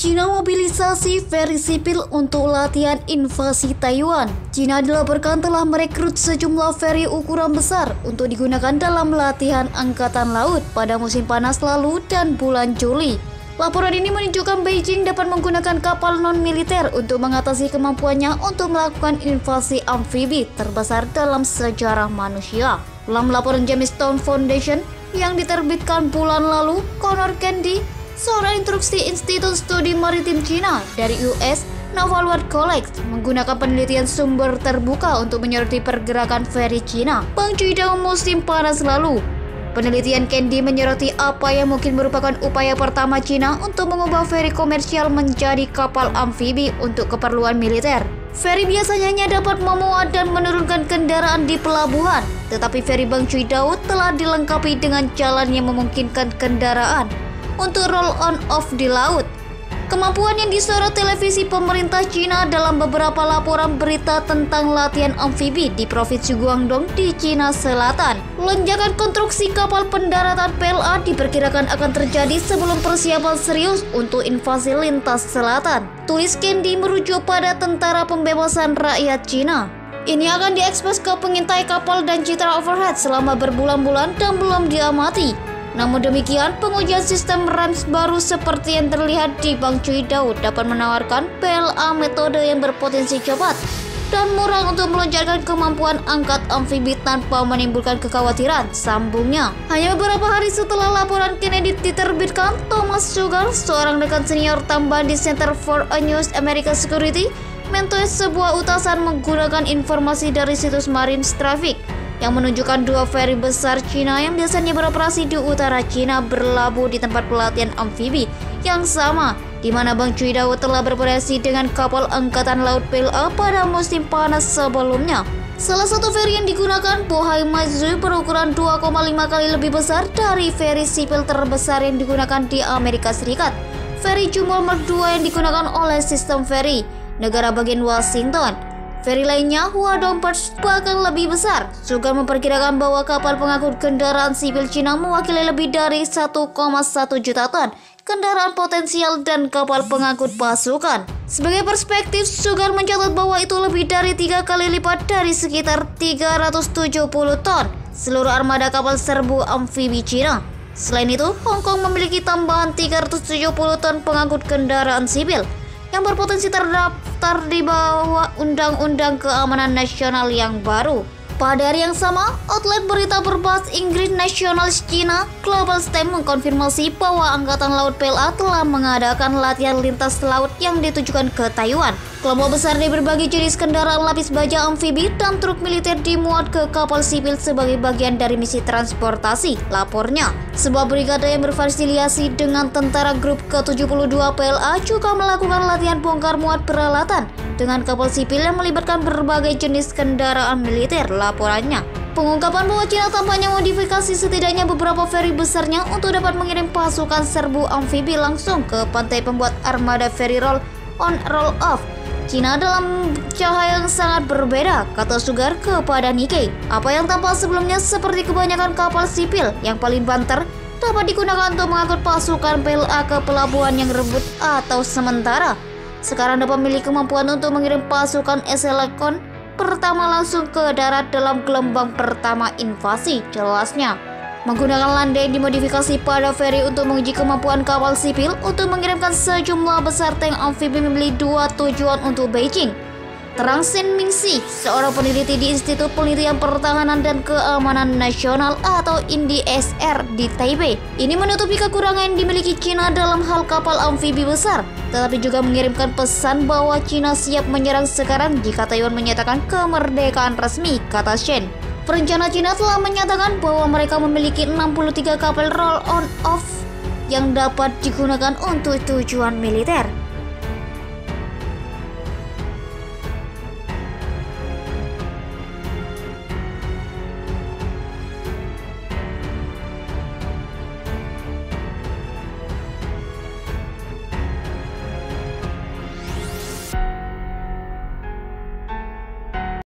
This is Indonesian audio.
Cina mobilisasi ferry sipil untuk latihan invasi Taiwan. Cina dilaporkan telah merekrut sejumlah ferry ukuran besar untuk digunakan dalam latihan angkatan laut pada musim panas lalu dan bulan Juli. Laporan ini menunjukkan Beijing dapat menggunakan kapal non-militer untuk mengatasi kemampuannya untuk melakukan invasi amfibi terbesar dalam sejarah manusia. Dalam laporan Jamestown Foundation yang diterbitkan bulan lalu, Connor Candy, seorang instruksi Institut Studi Maritim Cina dari US Naval War College, menggunakan penelitian sumber terbuka untuk menyoroti pergerakan ferry Cina Bangchuidao musim panas lalu. Penelitian Candy menyoroti apa yang mungkin merupakan upaya pertama Cina untuk mengubah ferry komersial menjadi kapal amfibi untuk keperluan militer. Ferry biasanya hanya dapat memuat dan menurunkan kendaraan di pelabuhan, tetapi ferry Bangchuidao telah dilengkapi dengan jalan yang memungkinkan kendaraan untuk roll on off di laut. Kemampuan yang disorot televisi pemerintah Cina dalam beberapa laporan berita tentang latihan amfibi di Provinsi Guangdong di Cina Selatan. Lonjakan konstruksi kapal pendaratan PLA diperkirakan akan terjadi sebelum persiapan serius untuk invasi lintas selatan. Tulis Candy merujuk pada Tentara Pembebasan Rakyat Cina. Ini akan diekspos ke pengintai kapal dan citra overhead selama berbulan-bulan dan belum diamati. Namun demikian, pengujian sistem RAMS baru seperti yang terlihat di Bangchuidao dapat menawarkan PLA metode yang berpotensi cepat dan murah untuk melonjakkan kemampuan angkat amfibi tanpa menimbulkan kekhawatiran, sambungnya. Hanya beberapa hari setelah laporan Kennedy diterbitkan, Thomas Sugar, seorang rekan senior tambahan di Center for a New American Security, mentweet sebuah utasan menggunakan informasi dari situs Marine Traffic yang menunjukkan dua ferry besar Cina yang biasanya beroperasi di utara Cina berlabuh di tempat pelatihan amfibi yang sama, di mana Bangchuidao telah beroperasi dengan kapal angkatan laut PLA pada musim panas sebelumnya. Salah satu ferry yang digunakan, Bohai Maizui, berukuran 2,5 kali lebih besar dari ferry sipil terbesar yang digunakan di Amerika Serikat. Ferry Jumbo Mark II yang digunakan oleh sistem ferry negara bagian Washington. Ferry lainnya, Huadong Perch, bahkan lebih besar. Sugar memperkirakan bahwa kapal pengangkut kendaraan sipil Cina mewakili lebih dari 1,1 juta ton kendaraan potensial dan kapal pengangkut pasukan. Sebagai perspektif, Sugar mencatat bahwa itu lebih dari 3 kali lipat dari sekitar 370 ton seluruh armada kapal serbu amfibi Cina. Selain itu, Hong Kong memiliki tambahan 370 ton pengangkut kendaraan sipil yang berpotensi terdaftar di bawah Undang-Undang Keamanan Nasional yang baru. Pada hari yang sama, outlet berita berbahasa Inggris nasionalis Cina, Global Stem, mengkonfirmasi bahwa Angkatan Laut PLA telah mengadakan latihan lintas laut yang ditujukan ke Taiwan. Kelompok besar dari berbagai jenis kendaraan lapis baja amfibi dan truk militer dimuat ke kapal sipil sebagai bagian dari misi transportasi, lapornya. Sebuah brigade yang berafiliasi dengan tentara grup ke-72 PLA juga melakukan latihan bongkar muat peralatan dengan kapal sipil yang melibatkan berbagai jenis kendaraan militer, laporannya. Pengungkapan bahwa Cina tampaknya modifikasi setidaknya beberapa ferry besarnya untuk dapat mengirim pasukan serbu amfibi langsung ke pantai pembuat armada ferry roll on roll off Cina dalam cahaya yang sangat berbeda, kata Sugar kepada Nikkei. Apa yang tampak sebelumnya seperti kebanyakan kapal sipil yang paling banter dapat digunakan untuk mengangkut pasukan PLA ke pelabuhan yang rebut atau sementara sekarang dapat memiliki kemampuan untuk mengirim pasukan Eselekon pertama langsung ke darat dalam gelombang pertama invasi, jelasnya. Menggunakan landai dimodifikasi pada ferry untuk menguji kemampuan kapal sipil untuk mengirimkan sejumlah besar tank amfibi memiliki dua tujuan untuk Beijing. Terang Sin Mingxi, seorang peneliti di Institut Penelitian Pertahanan dan Keamanan Nasional atau INDSR di Taipei, ini menutupi kekurangan yang dimiliki Cina dalam hal kapal amfibi besar, tetapi juga mengirimkan pesan bahwa Cina siap menyerang sekarang jika Taiwan menyatakan kemerdekaan resmi, kata Shen. Perencana Cina telah menyatakan bahwa mereka memiliki 63 kapal roll on off yang dapat digunakan untuk tujuan militer.